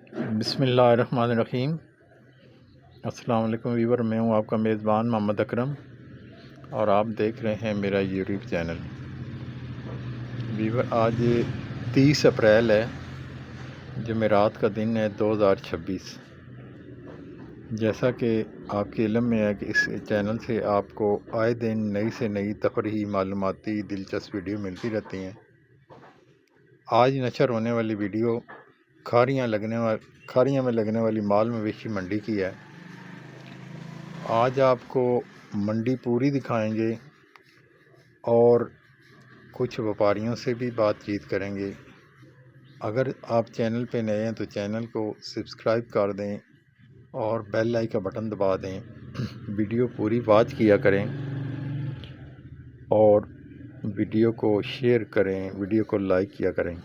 बिस्मिल्लाहिर्रहमानिर्रहीम। अस्सलाम वालेकुम वीवर, मैं हूं आपका मेज़बान मोहम्मद अकरम और आप देख रहे हैं मेरा यूट्यूब चैनल। वीवर, आज 30 अप्रैल है, जुमेरात का दिन है 2026। जैसा कि आपके इल्म में है कि इस चैनल से आपको आए दिन नई से नई तफरीही मालूमाती दिलचस्प वीडियो मिलती रहती हैं। आज नशर होने वाली वीडियो खारियाँ में लगने वाली माल मवेशी मंडी की है। आज आपको मंडी पूरी दिखाएंगे और कुछ व्यापारियों से भी बातचीत करेंगे। अगर आप चैनल पे नए हैं तो चैनल को सब्सक्राइब कर दें और बेल आइकन का बटन दबा दें। वीडियो पूरी वॉच किया करें और वीडियो को शेयर करें, वीडियो को लाइक किया करें।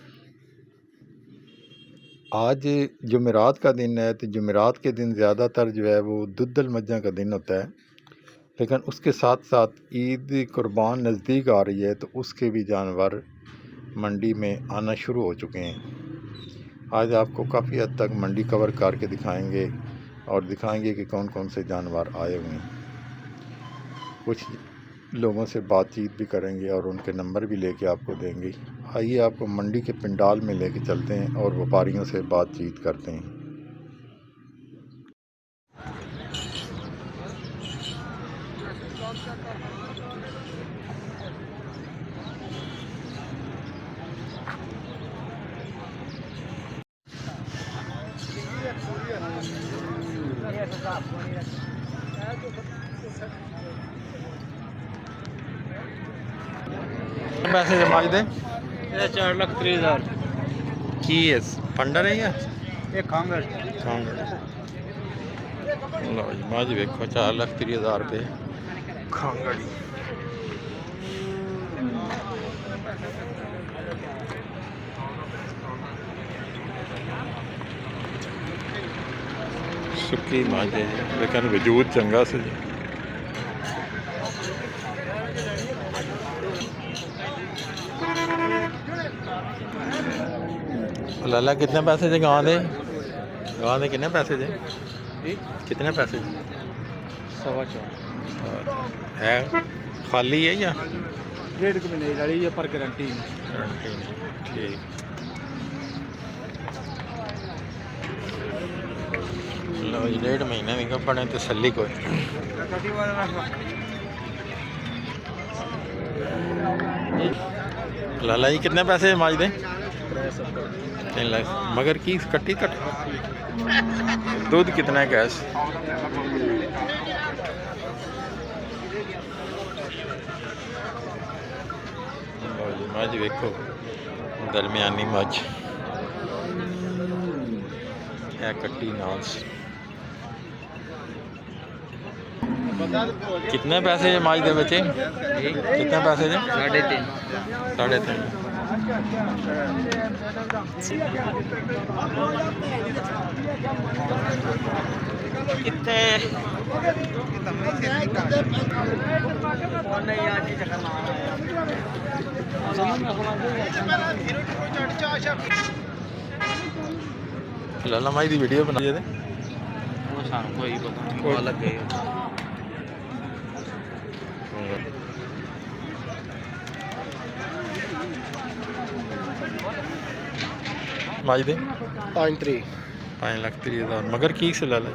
आज जुमेरात का दिन है तो जुमेरात के दिन ज़्यादातर जो है वो दुद्धल मज्जा का दिन होता है, लेकिन उसके साथ साथ ईद कुर्बान नज़दीक आ रही है तो उसके भी जानवर मंडी में आना शुरू हो चुके हैं। आज आपको काफ़ी हद तक मंडी कवर करके दिखाएंगे और दिखाएंगे कि कौन कौन से जानवर आए हुए हैं। कुछ लोगों से बातचीत भी करेंगे और उनके नंबर भी लेके आपको देंगे। आइए आपको मंडी के पंडाल में लेके चलते हैं और व्यापारियों से बातचीत करते हैं। पैसे जमाज दे 4,30,000 की है फंडर है या एक खांगड़ लो जी माज वेखो 4,30,000 रुपये खांगड़ी। सुक्की माज है जी, लेकिन वजूद चंगा से जी। लाला कितने पैसे जे गां दे कितने पैसे जे कितने पैसे जे 4.25 है खाली है या 1.5 महीने की गाड़ी है पर गारंटी ठीक। लो जी 1.5 महीने भी बने तसल्ली कोई। लाला जी कितने पैसे माज दे 3 लाख मगर की कट्टी कट दूध कितना है गैस मझ वेखो दरमियानी मझ है कट्टी नास। कितने पैसे जे मझ दे बच्चे कितने पैसे जे 3.5 कितने लाला माई दी वीडियो बना दे कोई पता लग गई माज दे 5,30,000 मगर की से लाला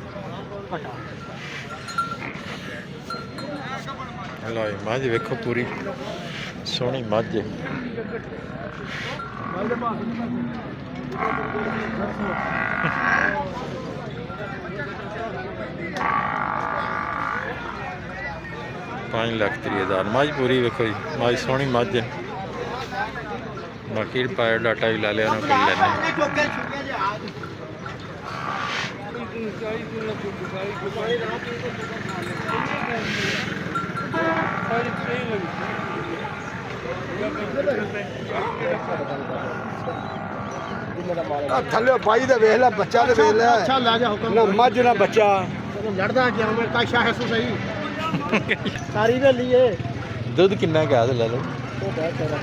लो मझ वेखो पूरी सोहनी मझ है। $5,30,000 मझ पूरी वेखो जी, मझ सोहनी मझ है। बाकी पाया डाटा भी ला लिया ना कर लेने। थले भाई दे वेख ले बच्चा दे वेख ले अच्छा ला जा हुक्म ना मझ ना बच्चा लड़दा क्या मैं का शाह है सही सारी दे लिए दूध कितना क्या ले लो तो बहुत तेरा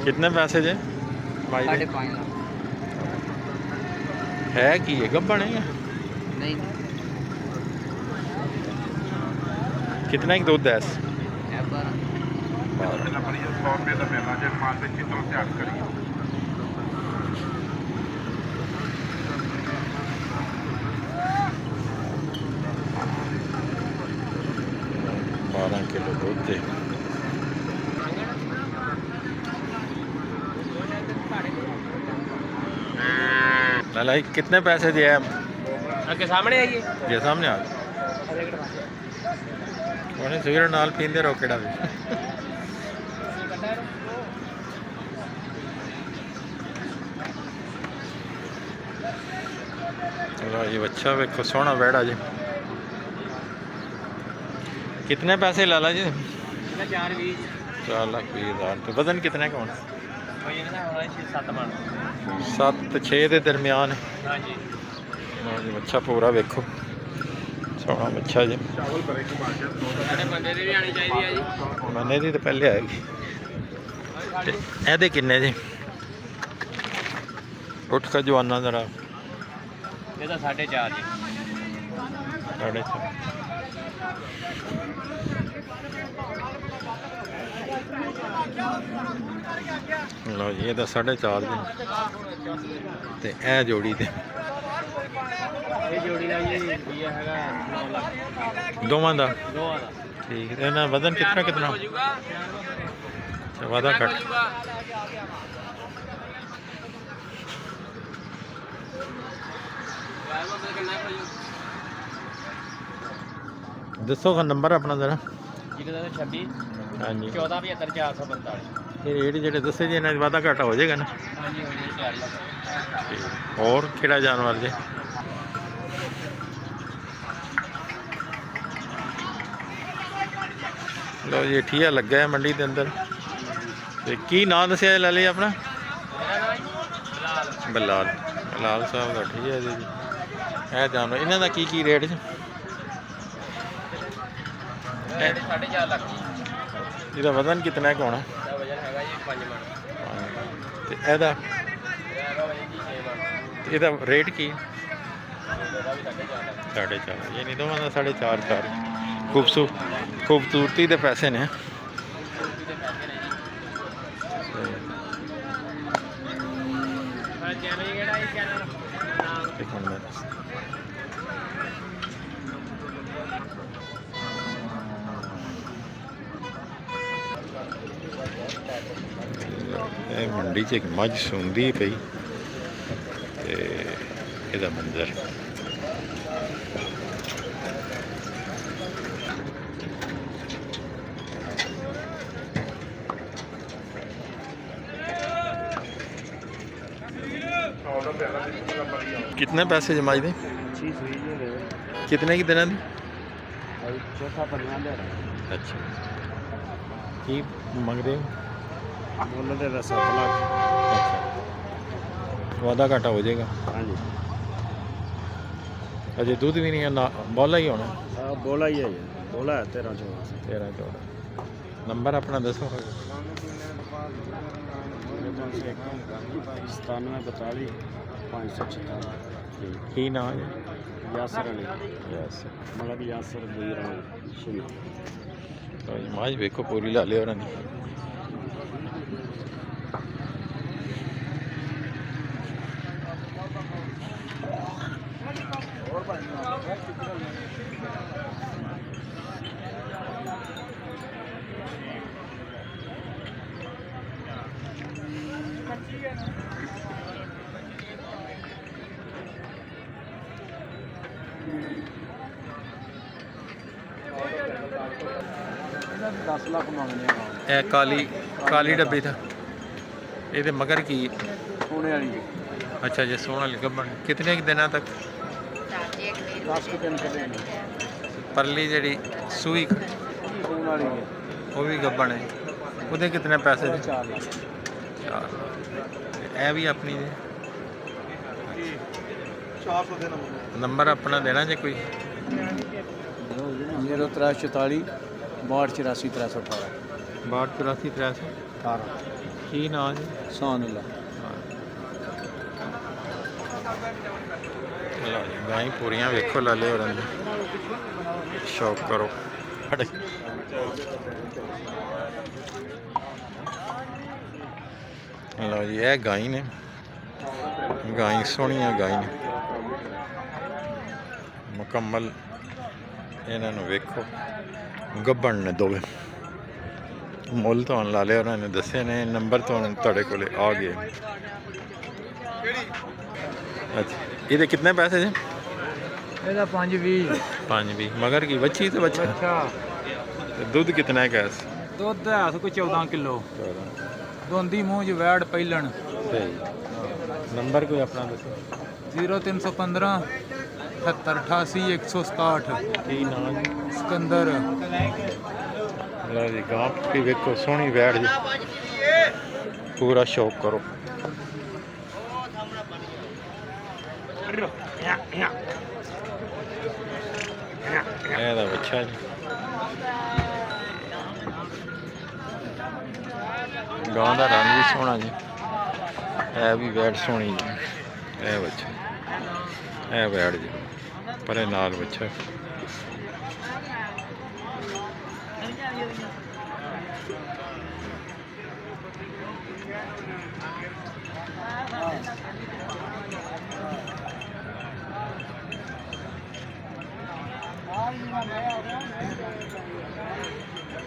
कितने पैसे जे भाई दे? 5.5 लाख है की है गब्बन है या नहीं कितना ही दूध है इस? है 12 12 किलो दूध दे लाला कितने पैसे दिए आगे सामने आइए ये सामने आ ਉਹਨੇ ਸਿਗਰਟ ਨਾਲ ਪੀਂਦੇ ਰਹੋ ਕਿਹੜਾ ਵੀ चलो ये बच्चा देखो सोहना बैड़ा जी कितने पैसे लाला जी 4,20,000 तो वजन कितने का होना 7-6 के दरमियान हाँ जी बच्चा पूरा वेखो सोहना बच्चा जी मने दी तो पहले आएगी ए किन्ने जी उठ का जवाना जरा ਇਹਦਾ 4.5 ਜੀ 4.5 लो जी ये 4.5 दिन ते ए जोड़ी ते ਇਹ ਜੋੜੀ ਦਾ ਜੀ ਇਹ ਹੈਗਾ 9 ਲੱਖ दोवां दा ਦੋਵਾਂ ਦਾ ठीक है ना वजन कितना कितना वादा घट दसो का नंबर अपना जरा 26 हाँ जी 14,75,445 ये रेट जेडे दसे जी इन्हें वादा घाटा हो जाएगा ना ਹਾਂਜੀ ਹੋ ਜੀ 4 ਲੱਖ और केड़ा जानवर जे लो जी ठीया लगा है मंडी के अंदर ते की नाम दसिया ला लिया अपना बलाल बलाल साहब का ठीक है जी ਇਹ ਜਾਨਵਰ ਇਹਨਾਂ ਦਾ ਕੀ ਰੇਟ ਜੀ 4.5 ਲੱਖ ਇਹਦਾ ਵਜ਼ਨ ਕਿੰਨਾ ਕੁ ਹੋਣਾ ਦਾ ਵਜਨ ਹੈਗਾ ਜੀ 5 ਮਣ ਤੇ ਇਹਦਾ ਇਹਦਾ ਵਜਨ ਜੀ 6 ਮਣ ਤੇ ਇਹਦਾ ਰੇਟ ਕੀ ਇਹਦਾ ਵੀ 4.5 ਲੱਖ 4.5 ਯਾਨੀ ਦੋਵਾਂ ਦਾ 4.5 ਖੂਬਸੂਰਤੀ ਦੇ ਪੈਸੇ ਨੇ ਚੈਨਲ ਕਿਹੜਾ ਹੈ ਚੈਨਲ ਇੱਕ ਮਿੰਟ ਇਹ ਮੰਡੀ 'ਚ ਇੱਕ ਮੱਝ ਸੁੰਦੀ ਪਈ ਤੇ ਇਹਦਾ ਮੰਜ਼ਰ कितने पैसे जमाई दे अच्छी सुई जो है कितने की देना दी भाई चौथा बनवा दे अच्छा की मंग रहे हो ਮੁੱਲ ਦੇ 7 ਲੱਖ अच्छा वादा घाटा हो जाएगा ਹਾਂਜੀ अजय दूध भी नहीं है ना बौला ही होना ਆ ਬੋਲਾ ਹੀ ਹੈ ਜੀ ਬੋਲਾ ਹੈ 13 13 14 नंबर अपना दसो 9742 556 की ना है यासर अली यस मतलब यासर बुईरा सुना तो माज देखो पूरी ला लिया उन्होंने दस लाख मांगने ए काली डब्बी था ये मगर की सोने वाली अच्छा जी सोना गब्बन कितने के दिनों तक 10 के दिन के देने परली जी सूई सोने वाली है वो भी गब्बन है ਉਹਦੇ कितने पैसे 4 लाख ए भी अपनी है 400 देना नंबर अपना देना जे कोई 0344 62 84 318 62 84 300 18 ਕੀ ਨਾਂ ਜੀ? सोनला ਲਓ ਜੀ ਗਾਂ ਹੀ ਪੂਰੀਆਂ ਵੇਖੋ ਲਾਲੇ ਹੋਰਾਂ ਦੀ ਸ਼ੌਕ ਕਰੋ ਲਓ ਜੀ ਇਹ ਗਾਂ ਹੀ ਨੇ ਗਾਂ ਹੀ ਸੋਹਣੀਆਂ ਗਾਂ ਹੀ ਨੇ ਮੁਕੰਮਲ ਇਹਨਾਂ ਨੂੰ ਵੇਖੋ ਗੱਭਣ ਨੇ ਦੋਵੇਂ ਮੁੱਲ ਤੁਹਾਨੂੰ ਲਾਲੇ ਹੋਰਾਂ ਨੇ ਦੱਸੇ ਨੇ ਨੰਬਰ ਤੁਹਾਨੂੰ ਤੁਹਾਡੇ ਕੋਲੇ ਆ ਗਏ ਅੱਛਾ ਇਹਦੇ ਕਿੰਨੇ ਪੈਸੇ ਜੀ ਇਹਦਾ 520 5 ਵੀ ਮਗਰ ਕੀ ਬੱਚੀ ਤੇ ਬੱਚਾ ਅੱਛਾ ਤੇ ਦੁੱਧ ਕਿੰਨਾ ਹੈ ਗੈਸ ਦੁੱਧ ਹੈ ਕੋਈ 14 ਕਿਲੋ ਦੋਂਦੀ ਮੂੰਹ 'ਚ ਵੈੜ ਪਹਿਲਣ ਸਹੀ ਨੰਬਰ ਕੋਈ ਆਪਣਾ ਦੱਸੋ 0315 7888 167 ਕੀ ਨਾਮ ਜੀ ਸਿਕੰਦਰ ਲਓ ਜੀ ਗਾਂ ਕੀ ਵੇਖੋ ਸੋਹਣੀ ਵੈੜ ਜੀ ਪੂਰਾ ਸ਼ੌਕ ਕਰੋ ਇਹਦਾ ਬੱਚਾ ਜੀ ਗਾਂ ਦਾ ਰੰਗ ਵੀ ਸੋਹਣਾ ਜੀ ਇਹ ਵੀ ਵੈੜ ਸੋਹਣੀ ਜੀ ਇਹ ਬੱਚਾ ਇਹ ਵੈੜ ਜੀ ਪਰ ਇਹ ਨਾਲ ਬੱਚਾ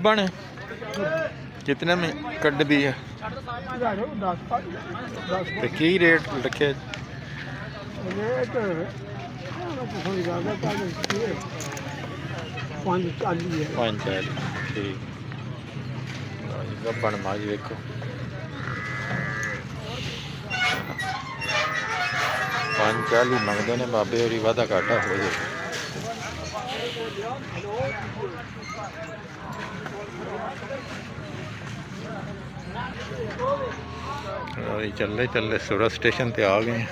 बन कितने में कट दी है तो की रेट रखे पाँच चार ठीक गब्बन माजी देखो पाँच चाली मंगते ने बाबे और वादा घाटा हो जाए चलते चलते सूरत स्टेशन पे आ गए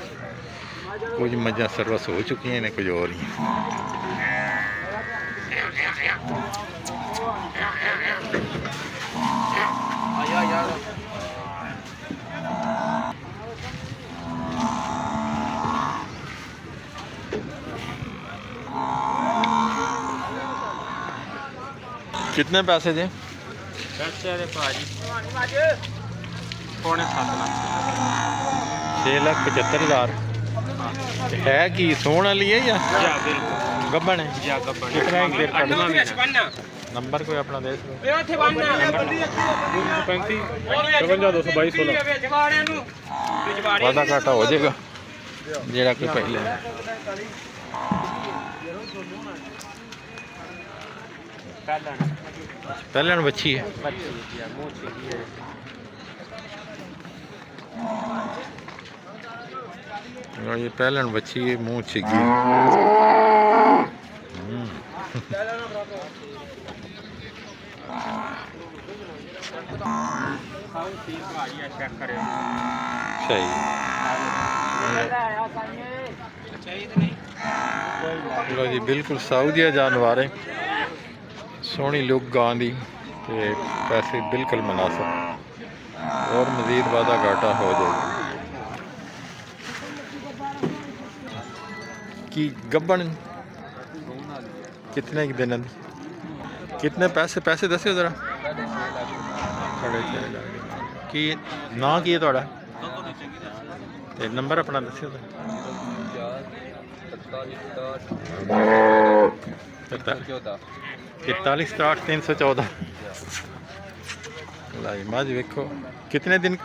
कुछ मझा सर्विस हो चुकी हैं कुछ और ही कितने पैसे जी पौने 7 लाख 6,75,000 है कि सोन वाली है या या बिल्कुल गब्बन है या गब्बन कितना एक देर का नंबर कोई अपना दे दो 55 वादा घाटा हो जाएगा जेड़ा कोई पहले पहले बच्ची है ये पहलन बच्ची है मुँह छिगी सही लो जी बिल्कुल साउदिया जानवर है सोहनी लुक गां दी ते पैसे बिल्कुल मुनासिब और मजीद वादा घाटा हो जाएगा की गब्बन कितने की दिन कितने पैसे दस्यो जरा 6.5 लाख की ना की है थोड़ा ते नंबर अपना दस्यो जरा 43,314 लाई मज वेखो कितने दिन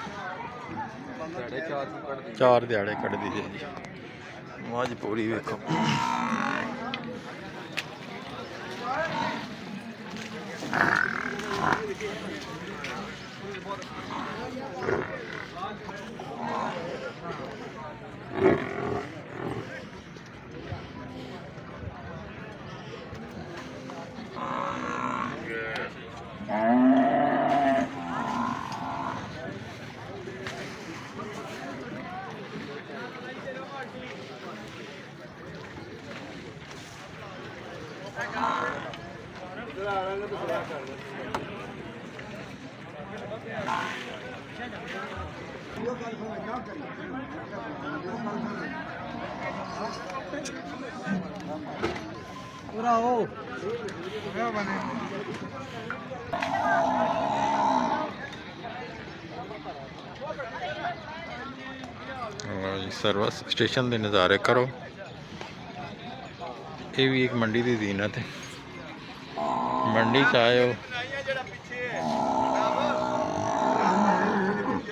4 दिहाड़े कट दीजिए जी मज पूरी वेखो पूरा हो सर्विस स्टेशन के नज़ारे करो। ये भी एक मंडी की जीनत है। मंडी च आए हो।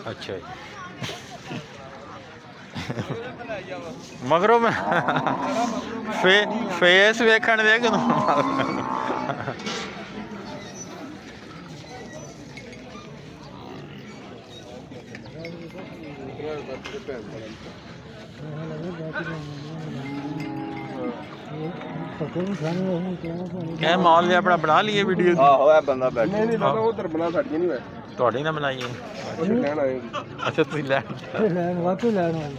अच्छा जी मगरों में फेस वेखण दे कदों क्या माल ने अपना बना लिए वीडियो आहो ए बंदा बैठा नहीं नहीं उधर बना साडी नहीं है ਤੁਹਾਡੀ ਨਾ ਬਣਾਈਏ ਲੈਣ ਆਏ ਅੱਛਾ ਤੁਸੀਂ ਲੈਣ ਵਾਪਸ ਲੈਣ ਆਏ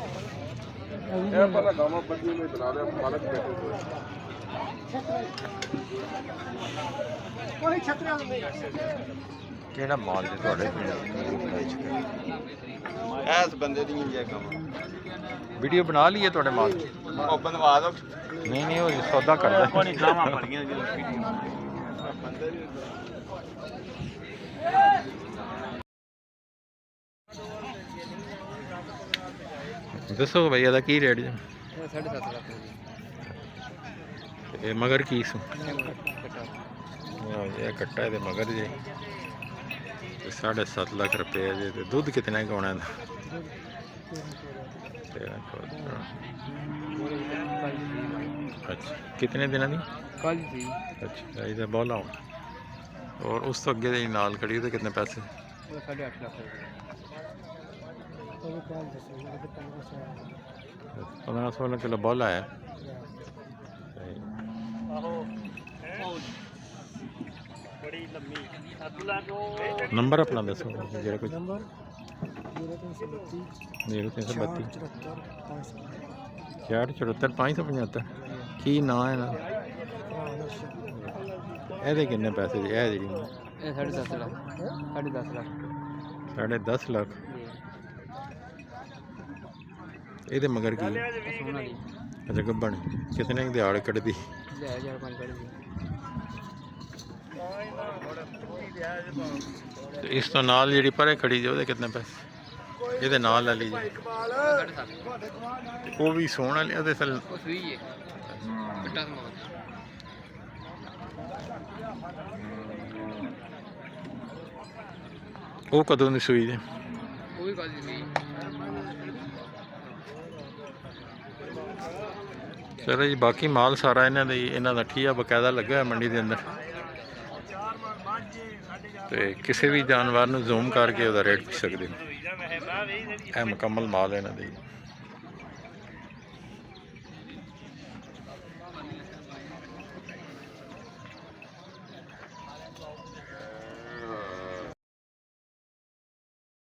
ਇਹ ਪਤਾ ਗਾਵਾਂ ਬੱਜੀ ਨੇ ਬਣਾ ਲਿਆ ਮਾਲਕ ਬੈਠੇ ਕੋਈ ਛਤਰੀਆਂ ਨਹੀਂ ਕਿਹੜਾ ਮਾਲ ਜੇ ਤੁਹਾਡੇ ਐਸ ਬੰਦੇ ਦੀ ਹੀ ਹੈ ਕੰਮ ਵੀਡੀਓ ਬਣਾ ਲਈਏ ਤੁਹਾਡੇ ਮਾਲ ਦੀ ਉਹ ਬਣਵਾ ਦੋ ਨਹੀਂ ਉਹ ਸੌਦਾ ਕਰਦਾ ਕੋਈ ਨਹੀਂ ਗਾਵਾਂ ਬੜੀਆਂ ਜੀ ਬੰਦੇ ਦੱਸੋ ਭਈ ਇਹਦਾ ਕੀ ਰੇਟ ਜੀ 7.5 ਲੱਖ ਇਹ ਮਗਰ ਕੀ ਸੂ ਇਹ ਕੱਟਾ ਇਹਦੇ ਮਗਰ ਜੀ 7.5 ਲੱਖ ਰੁਪਏ ਜੀ ਤੇ ਦੁੱਧ ਕਿਤਨਾ ਗਾਉਣਾ ਦਾ 13 अच्छा कितने दिनों की कल थी अच्छा इधर बोला हूँ और उस तो अगे नाल खड़ी तो कितने पैसे 8.5 लाख 15-16 किलो बोला है नंबर अपना दसो जरा कुछ 0332 64 575 की ना है ना ਇਹਦੇ ਕਿੰਨੇ ਪੈਸੇ ਜੀ ਇਹ ਜਿਹੜੀ ਇਹ 10.5 ਲੱਖ 10.5 ਲੱਖ 10.5 ਲੱਖ ਇਹਦੇ ਮਗਰ ਕੀ ਸੋਨਾ ਦੀ ਅੱਛਾ ਗੱਬਣ ਕਿਤਨੇ ਦੀ ਦਿਹਾੜ ਕੱਢਦੀ 1005 ਕੱਢ ਦੀ ਤੇ ਇਸ ਤੋਂ ਨਾਲ ਜਿਹੜੀ ਪਰੇ ਖੜੀ ਜੇ ਉਹਦੇ ਕਿੰਨੇ ਪੈਸੇ ਇਹਦੇ ਨਾਲ ਲੈ ਲਈ ਜੀ ਉਹ ਵੀ ਸੋਹਣਾ ਲਿਆ ਉਹਦੇ ਸਲ ਉਹ ਸੂਈ ਹੈ ਕੱਟਾ ਸਮਾਨ ਉਹ ਕਦੋਂ ਦੀ ਸੂਈ ਜੇ ਉਹ ਵੀ ਕਾਦੀ ਸੂਈ ਚਲੋ ਜੀ ਬਾਕੀ ਮਾਲ ਸਾਰਾ ਇਹਨਾਂ ਦਾ ਠੀਆ ਬਕਾਇਦਾ ਲੱਗਾ ਹੋਇਆ ਮੰਡੀ ਦੇ ਅੰਦਰ ਤੇ ਕਿਸੇ ਵੀ ਜਾਨਵਰ ਨੂੰ ਜ਼ੂਮ ਕਰਕੇ ਉਹਦਾ ਰੇਟ ਪੁੱਛ ਸਕਦੇ ਹੋ ਇਹ ਮੁਕੰਮਲ ਮਾਲ ਇਹਨਾਂ ਦੇ